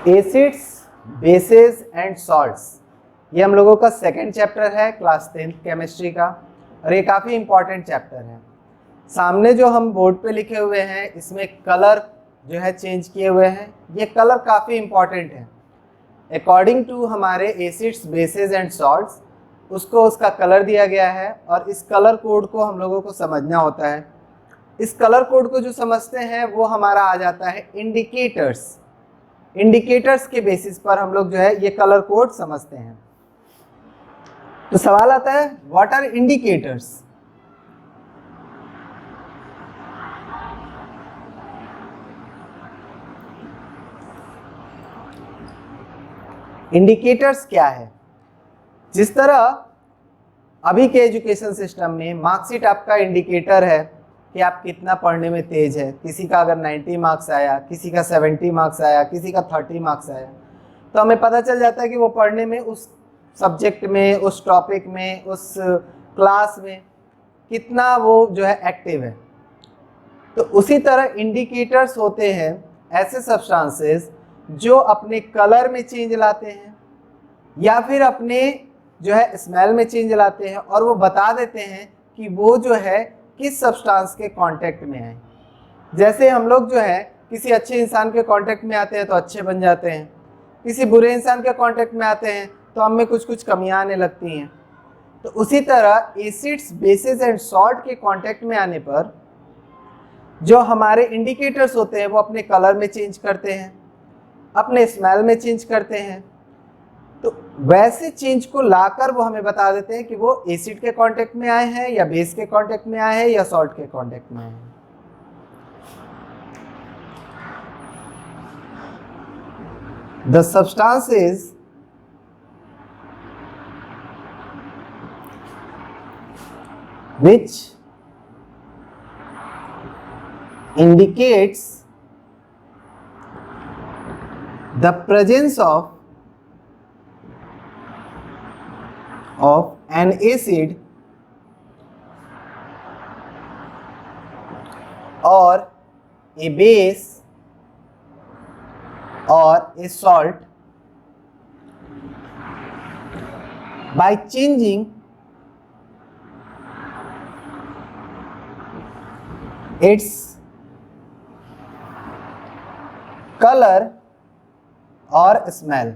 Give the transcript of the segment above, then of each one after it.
Acids, bases and salts, ये हम लोगों का सेकंड चैप्टर है क्लास 10th केमिस्ट्री का, और ये काफ़ी इंपॉर्टेंट चैप्टर है। सामने जो हम बोर्ड पे लिखे हुए हैं इसमें कलर जो है चेंज किए हुए हैं, ये कलर काफ़ी इंपॉर्टेंट है। अकॉर्डिंग टू हमारे एसिड्स, बेसेस एंड सॉल्ट्स, उसको उसका कलर दिया गया है और इस कलर कोड को हम लोगों को समझना होता है। इस कलर कोड को जो समझते हैं वो हमारा आ जाता है इंडिकेटर्स। इंडिकेटर्स के बेसिस पर हम लोग जो है ये कलर कोड समझते हैं। तो सवाल आता है, व्हाट आर इंडिकेटर्स? इंडिकेटर्स क्या है? जिस तरह अभी के एजुकेशन सिस्टम में मार्कशीट आपका इंडिकेटर है कि आप कितना पढ़ने में तेज है। किसी का अगर 90 मार्क्स आया, किसी का 70 मार्क्स आया, किसी का 30 मार्क्स आया, तो हमें पता चल जाता है कि वो पढ़ने में, उस सब्जेक्ट में, उस टॉपिक में, उस क्लास में कितना वो जो है एक्टिव है। तो उसी तरह इंडिकेटर्स होते हैं ऐसे सब्सटेंसेस जो अपने कलर में चेंज लाते हैं या फिर अपने जो है स्मेल में चेंज लाते हैं, और वो बता देते हैं कि वो जो है किस सब्सटेंस के कांटेक्ट में है। जैसे हम लोग जो है किसी अच्छे इंसान के कांटेक्ट में आते हैं तो अच्छे बन जाते हैं, किसी बुरे इंसान के कांटेक्ट में आते हैं तो हम में कुछ कुछ कमियां आने लगती हैं। तो उसी तरह एसिड्स, बेसेस एंड सॉल्ट के कांटेक्ट में आने पर जो हमारे इंडिकेटर्स होते हैं वो अपने कलर में चेंज करते हैं, अपने स्मेल में चेंज करते हैं। तो वैसे चेंज को लाकर वो हमें बता देते हैं कि वो एसिड के कांटेक्ट में आए हैं या बेस के कांटेक्ट में आए हैं या सॉल्ट के कांटेक्ट में आए हैं। The substances which indicates the presence of an acid or a base or a salt by changing its color और स्मेल।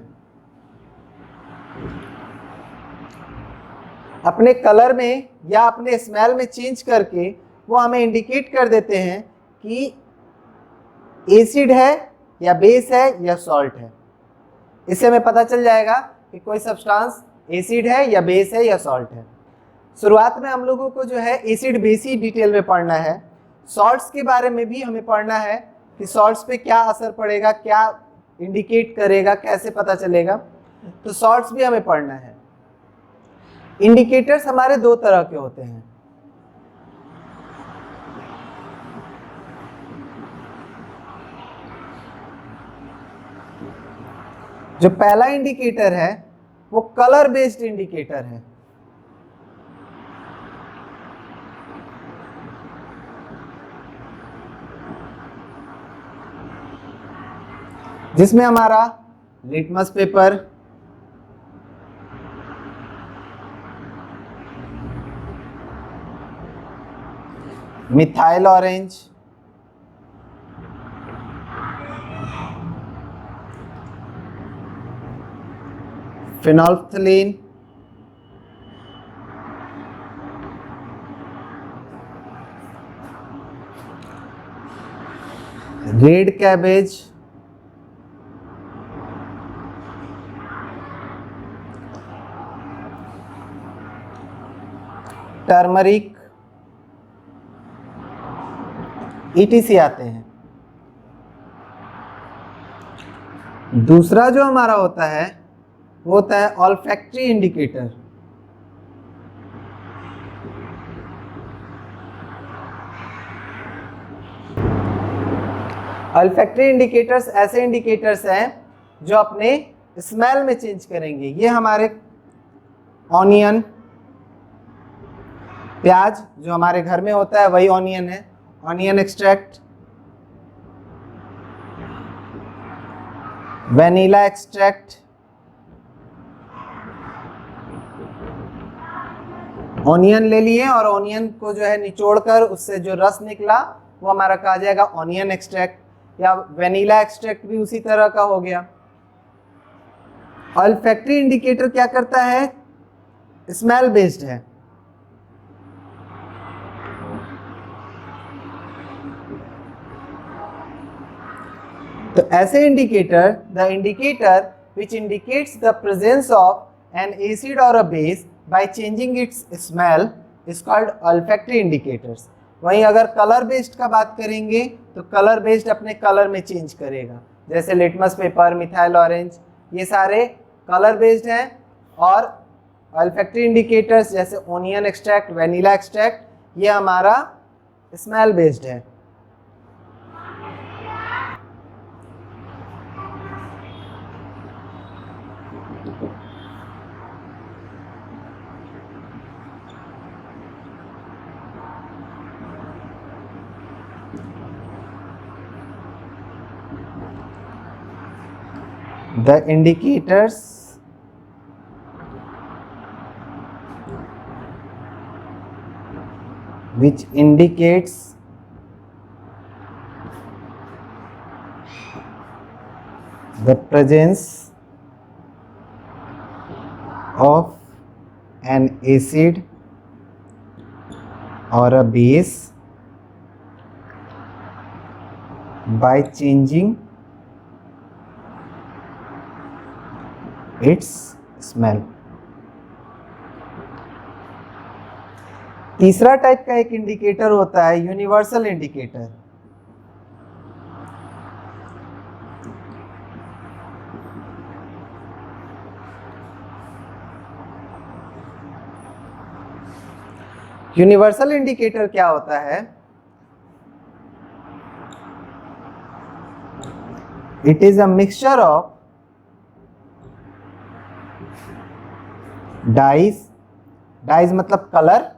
अपने कलर में या अपने स्मेल में चेंज करके वो हमें इंडिकेट कर देते हैं कि एसिड है या बेस है या सॉल्ट है। इससे हमें पता चल जाएगा कि कोई सब्सटेंस एसिड है या बेस है या सॉल्ट है। शुरुआत में हम लोगों को जो है एसिड बेस ही डिटेल में पढ़ना है। सॉल्ट्स के बारे में भी हमें पढ़ना है कि सॉल्ट्स पे क्या असर पड़ेगा, क्या इंडिकेट करेगा, कैसे पता चलेगा। तो सॉल्ट्स भी हमें पढ़ना है। इंडिकेटर्स हमारे दो तरह के होते हैं। जो पहला इंडिकेटर है वो कलर बेस्ड इंडिकेटर है। जिसमें हमारा litmus paper, methyl orange, phenolphthalein, red cabbage, turmeric, ETC आते हैं। दूसरा जो हमारा होता है वो होता है ऑल्फैक्टरी इंडिकेटर। ऑल्फैक्टरी इंडिकेटर्स ऐसे इंडिकेटर्स हैं जो अपने स्मेल में चेंज करेंगे। ये हमारे ऑनियन, प्याज जो हमारे घर में होता है वही ऑनियन है, onion extract. Vanilla extract, onion ले लिए और ऑनियन को जो है निचोड़कर उससे जो रस निकला वो हमारा कहा जाएगा ऑनियन एक्सट्रैक्ट, या वेनिला एक्सट्रैक्ट भी उसी तरह का हो गया। ऑल्फैक्टरी इंडिकेटर क्या करता है? स्मेल बेस्ड है। तो ऐसे indicator, the indicator which indicates the presence of an acid और a base by changing its smell is called olfactory indicators. वहीं अगर कलर बेस्ड का बात करेंगे तो कलर बेस्ड अपने कलर में चेंज करेगा, जैसे लिटमस पेपर, मिथाइल ऑरेंज, ये सारे कलर बेस्ड हैं। और ऑल्फैक्टरी इंडिकेटर्स जैसे ओनियन एक्सट्रैक्ट, वेनिला एक्सट्रैक्ट, ये हमारा स्मेल बेस्ड है। The indicators which indicates the presence of an acid or a base by changing its smell। तीसरा टाइप का एक इंडिकेटर होता है यूनिवर्सल इंडिकेटर। यूनिवर्सल इंडिकेटर क्या होता है? It is a mixture of dyes, dyes मतलब colour,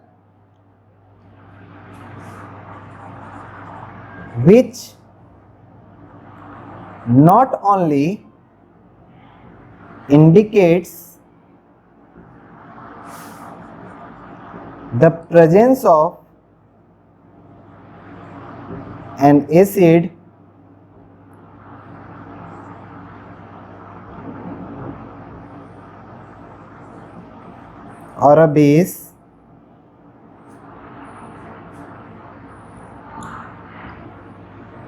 which not only indicates the presence of an acid or a base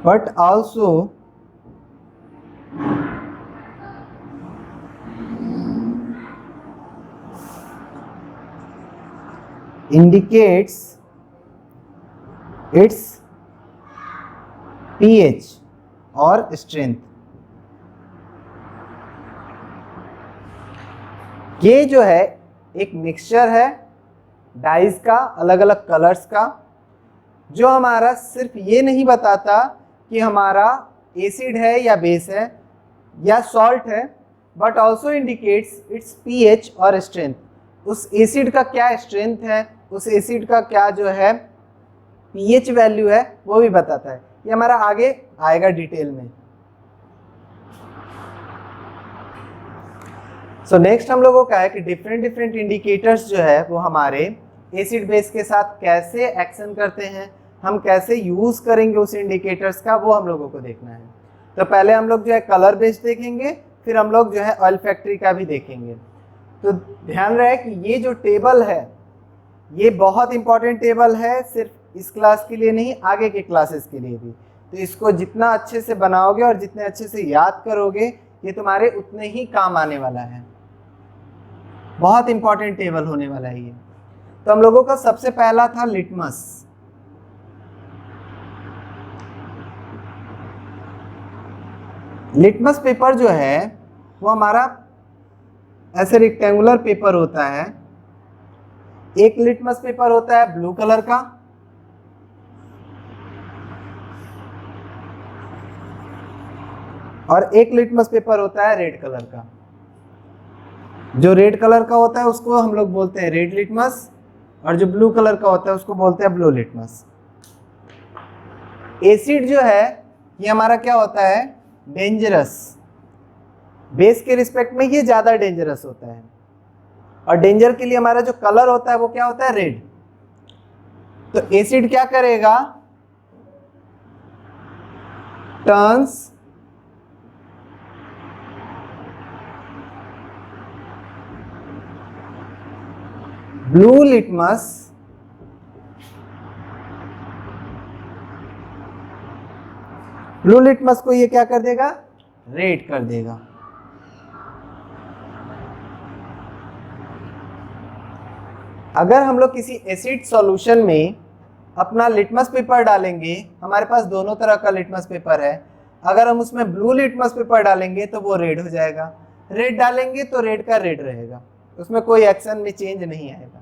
but also indicates its pH और strength। ये जो है एक मिक्सचर है डाइज का, अलग अलग कलर्स का, जो हमारा सिर्फ ये नहीं बताता कि हमारा एसिड है या बेस है या सॉल्ट है, but also indicates it's pH और स्ट्रेंथ। उस एसिड का क्या स्ट्रेंथ है, उस एसिड का क्या जो है पीएच वैल्यू है, वो भी बताता है। ये हमारा आगे आएगा डिटेल में। सो नेक्स्ट हम लोगों का है कि डिफरेंट डिफरेंट इंडिकेटर्स जो है वो हमारे एसिड बेस के साथ कैसे एक्शन करते हैं, हम कैसे यूज करेंगे उस इंडिकेटर्स का, वो हम लोगों को देखना है। तो पहले हम लोग जो है कलर बेस्ड देखेंगे, फिर हम लोग जो है ऑल्फैक्टरी का भी देखेंगे। तो ध्यान रहे कि ये जो टेबल है ये बहुत इंपॉर्टेंट टेबल है, सिर्फ इस क्लास के लिए नहीं, आगे के क्लासेस के लिए भी। तो इसको जितना अच्छे से बनाओगे और जितने अच्छे से याद करोगे, ये तुम्हारे उतने ही काम आने वाला है। बहुत इंपॉर्टेंट टेबल होने वाला है ये। तो हम लोगों का सबसे पहला था लिटमस। लिटमस पेपर जो है वो हमारा ऐसे रेक्टेंगुलर पेपर होता है। एक लिटमस पेपर होता है ब्लू कलर का, और एक लिटमस पेपर होता है रेड कलर का। जो रेड कलर का होता है उसको हम लोग बोलते हैं रेड लिटमस, और जो ब्लू कलर का होता है उसको बोलते हैं ब्लू लिटमस। एसिड जो है ये हमारा क्या होता है, डेंजरस। बेस के रिस्पेक्ट में ये ज्यादा डेंजरस होता है, और डेंजर के लिए हमारा जो कलर होता है वो क्या होता है, रेड। तो एसिड क्या करेगा, टर्न्स ब्लू लिटमस को ये क्या कर देगा, रेड कर देगा। अगर हम लोग किसी एसिड सॉल्यूशन में अपना लिटमस पेपर डालेंगे, हमारे पास दोनों तरह का लिटमस पेपर है, अगर हम उसमें ब्लू लिटमस पेपर डालेंगे तो वो रेड हो जाएगा, रेड डालेंगे तो रेड का रेड रहेगा, उसमें कोई एक्शन में चेंज नहीं आएगा।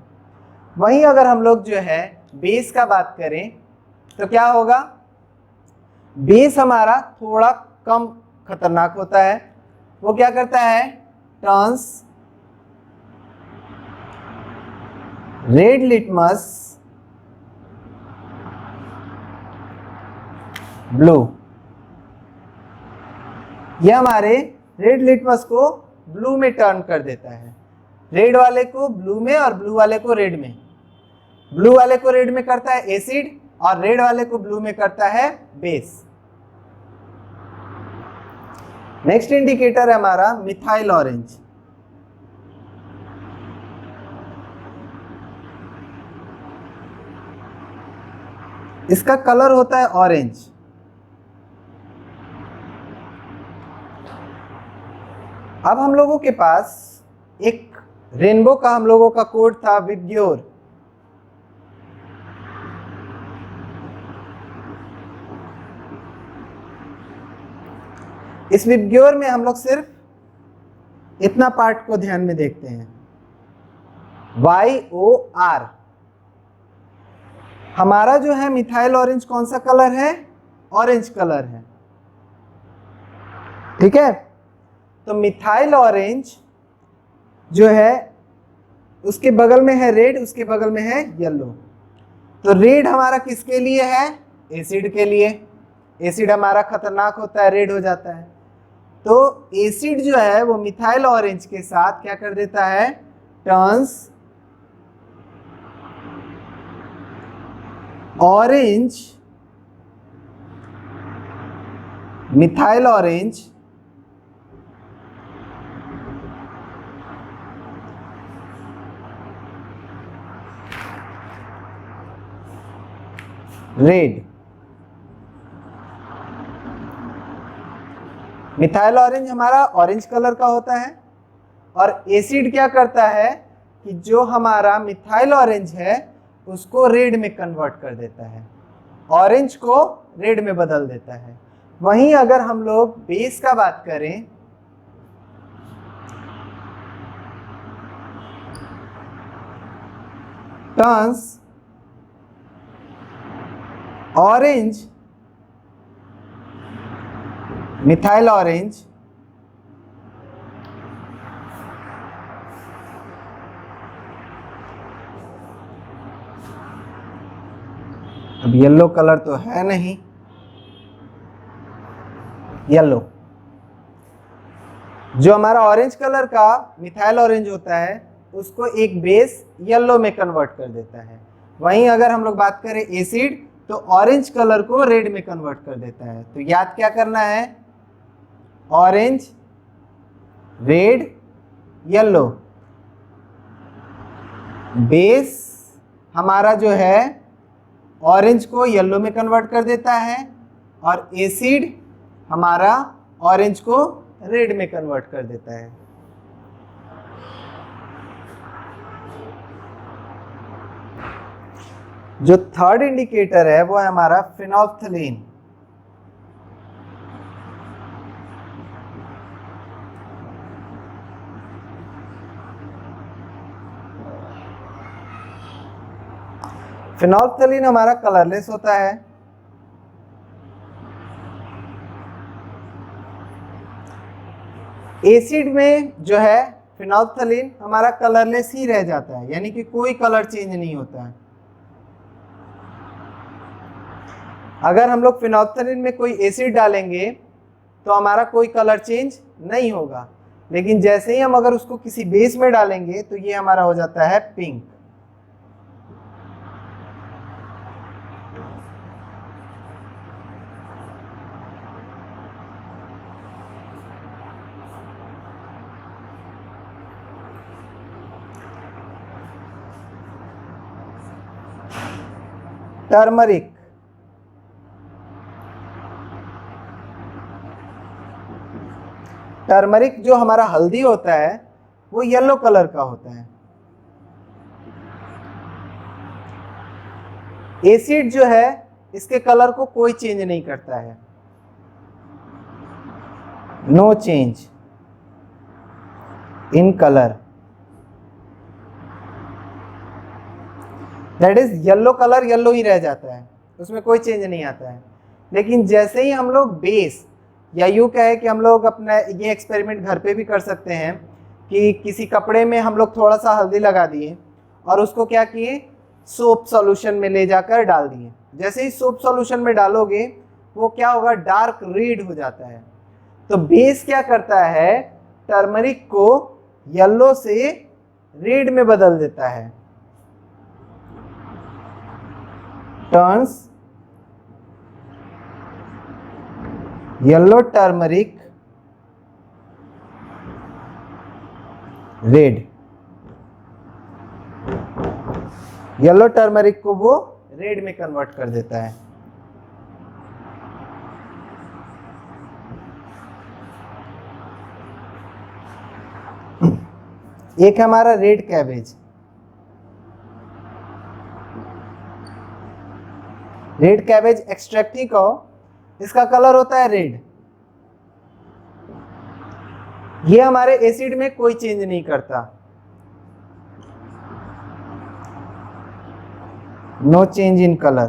वहीं अगर हम लोग जो है बेस का बात करें तो क्या होगा, बेस हमारा थोड़ा कम खतरनाक होता है, वो क्या करता है, टर्न्स रेड लिटमस ब्लू। यह हमारे रेड लिटमस को ब्लू में टर्न कर देता है, रेड वाले को ब्लू में और ब्लू वाले को रेड में। ब्लू वाले को रेड में करता है एसिड और रेड वाले को ब्लू में करता है बेस। नेक्स्ट इंडिकेटर है हमारा मिथाइल ऑरेंज। इसका कलर होता है ऑरेंज। अब हम लोगों के पास एक रेनबो का हम लोगों का कोड था, विबग्योर। इस विबग्योर में हम लोग सिर्फ इतना पार्ट को ध्यान में देखते हैं, YOR। हमारा जो है मिथाइल ऑरेंज कौन सा कलर है, ऑरेंज कलर है, ठीक है। तो मिथाइल ऑरेंज जो है उसके बगल में है रेड, उसके बगल में है येलो। तो रेड हमारा किसके लिए है, एसिड के लिए। एसिड हमारा खतरनाक होता है, रेड हो जाता है। तो एसिड जो है वो मिथाइल ऑरेंज के साथ क्या कर देता है, turns orange methyl orange red. Methyl orange हमारा ऑरेंज कलर का होता है, और एसिड क्या करता है कि जो हमारा मिथाइल ऑरेंज है उसको रेड में कन्वर्ट कर देता है, ऑरेंज को रेड में बदल देता है। वहीं अगर हम लोग बेस का बात करें, टर्न्स ऑरेंज मिथाइल ऑरेंज अब येलो कलर तो है नहीं, येलो जो हमारा ऑरेंज कलर का मिथाइल ऑरेंज होता है उसको एक बेस येलो में कन्वर्ट कर देता है। वहीं अगर हम लोग बात करें एसिड, तो ऑरेंज कलर को रेड में कन्वर्ट कर देता है। तो याद क्या करना है, ऑरेंज रेड येलो। बेस हमारा जो है ऑरेंज को येलो में कन्वर्ट कर देता है, और एसिड हमारा ऑरेंज को रेड में कन्वर्ट कर देता है। जो थर्ड इंडिकेटर है वो है हमारा फिनोल्फ्थलीन। फिनोल्फ्थलीन हमारा कलरलेस होता है। एसिड में जो है फिनोल्फ्थलीन हमारा कलरलेस ही रह जाता है, यानी कि कोई कलर चेंज नहीं होता है। अगर हम लोग फिनोल्फ्थलीन में कोई एसिड डालेंगे तो हमारा कोई कलर चेंज नहीं होगा। लेकिन जैसे ही हम अगर उसको किसी बेस में डालेंगे तो ये हमारा हो जाता है पिंक। टर्मरिक, टर्मरिक जो हमारा हल्दी होता है वो येलो कलर का होता है। एसिड जो है इसके कलर को कोई चेंज नहीं करता है, no change in colour, that is yellow colour yellow ही रह जाता है, उसमें कोई चेंज नहीं आता है। लेकिन जैसे ही हम लोग बेस, या यूँ कहे कि हम लोग अपना ये एक्सपेरिमेंट घर पे भी कर सकते हैं कि किसी कपड़े में हम लोग थोड़ा सा हल्दी लगा दिए और उसको क्या किए, सोप सॉल्यूशन में ले जाकर डाल दिए। जैसे ही सोप सॉल्यूशन में डालोगे वो क्या होगा, डार्क रेड हो जाता है। तो बेस क्या करता है, टर्मरिक को येलो से रेड में बदल देता है, turns yellow turmeric red, yellow turmeric को वो रेड में कन्वर्ट कर देता है। एक है हमारा red cabbage. Red cabbage extract ही कहो, इसका कलर होता है रेड। ये हमारे एसिड में कोई चेंज नहीं करता, no change in colour.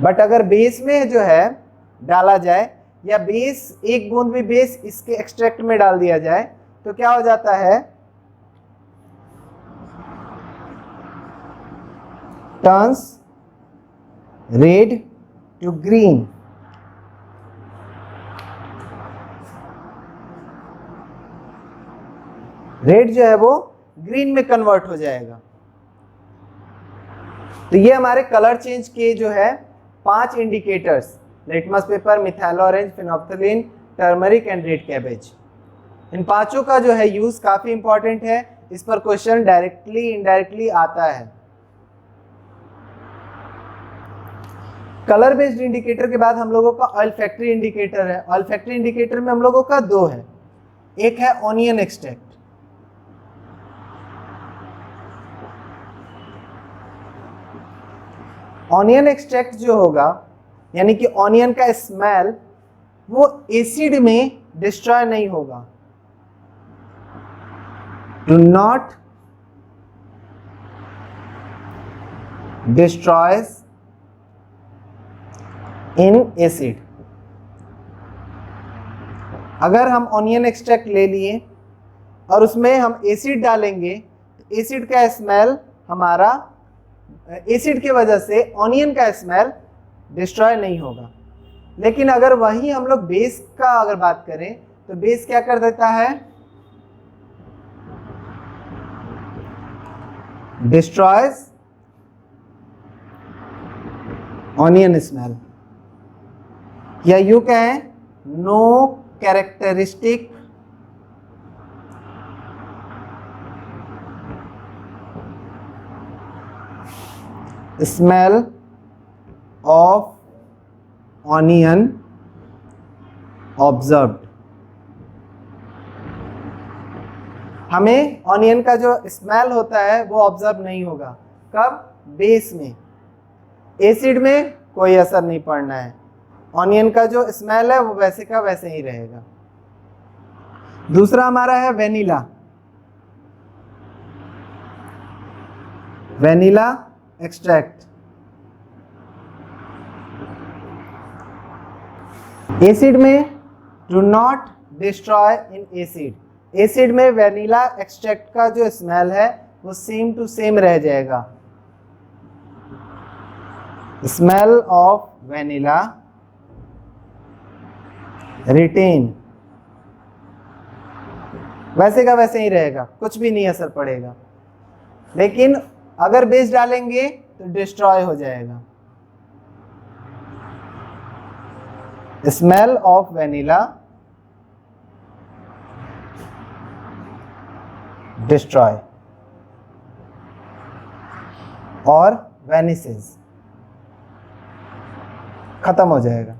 But अगर बेस में जो है डाला जाए, या बेस एक बूंद भी बेस इसके एक्सट्रैक्ट में डाल दिया जाए तो क्या हो जाता है, turns red to green. Red जो है वो ग्रीन में कन्वर्ट हो जाएगा। तो ये हमारे कलर चेंज के जो है 5 indicators, litmus paper, methyl orange, phenolphthalein, turmeric and red cabbage. इन पांचों का जो है यूज काफी इंपॉर्टेंट है, इस पर क्वेश्चन डायरेक्टली इनडायरेक्टली आता है। कलर बेस्ड इंडिकेटर के बाद हम लोगों का ऑयल फैक्ट्री इंडिकेटर है। ऑयल फैक्ट्री इंडिकेटर में हम लोगों का 2 है, एक है ऑनियन एक्सट्रैक्ट। ऑनियन एक्सट्रैक्ट जो होगा, यानी कि ऑनियन का स्मेल, वो एसिड में डिस्ट्रॉय नहीं होगा, do not destroys in acid. अगर हम ऑनियन एक्सट्रैक्ट ले लिए और उसमें हम एसिड डालेंगे तो एसिड का स्मेल हमारा, एसिड की वजह से ऑनियन का स्मेल डिस्ट्रॉय नहीं होगा। लेकिन अगर वही हम लोग बेस का अगर बात करें तो बेस क्या कर देता है, डिस्ट्रॉयज ऑनियन स्मेल, या यूं कहें no characteristic smell of onion observed. हमें ऑनियन का जो स्मेल होता है वो ऑब्जर्व नहीं होगा। कब? बेस में। एसिड में कोई असर नहीं पड़ना है, ऑनियन का जो स्मेल है वो वैसे का वैसे ही रहेगा। दूसरा हमारा है वेनिला। वेनिला एक्सट्रैक्ट, एसिड में do not destroy in acid. Acid में वेनिला एक्सट्रैक्ट का जो स्मेल है वो सेम टू सेम रह जाएगा। स्मेल ऑफ वेनिला रिटेन, वैसे का वैसे ही रहेगा, कुछ भी नहीं असर पड़ेगा। लेकिन अगर बेस डालेंगे तो डिस्ट्रॉय हो जाएगा। स्मेल ऑफ वेनिला डिस्ट्रॉय और वेनिसेस, खत्म हो जाएगा।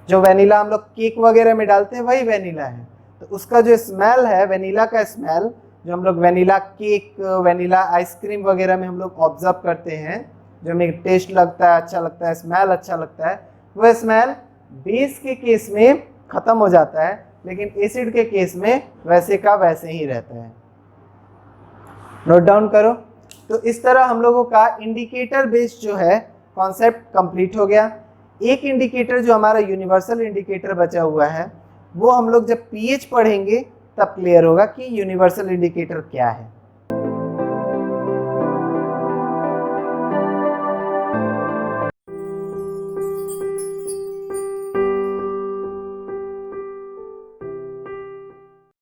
जो वेनिला हम लोग केक वगैरह में डालते हैं वही वेनिला है, तो उसका जो स्मेल है, वेनिला का स्मेल, जो हम लोग वेनिला केक, वेनिला आइसक्रीम वगैरह में हम लोग ऑब्जर्व करते हैं, जो हमें टेस्ट लगता है, अच्छा लगता है, स्मेल अच्छा लगता है, वह स्मेल बेस के केस में खत्म हो जाता है, लेकिन एसिड के केस में वैसे का वैसे ही रहता है। नोट डाउन करो। तो इस तरह हम लोगों का इंडिकेटर बेस्ड जो है कॉन्सेप्ट कंप्लीट हो गया। एक इंडिकेटर जो हमारा यूनिवर्सल इंडिकेटर बचा हुआ है, वो हम लोग जब पीएच पढ़ेंगे तब क्लियर होगा कि यूनिवर्सल इंडिकेटर क्या है।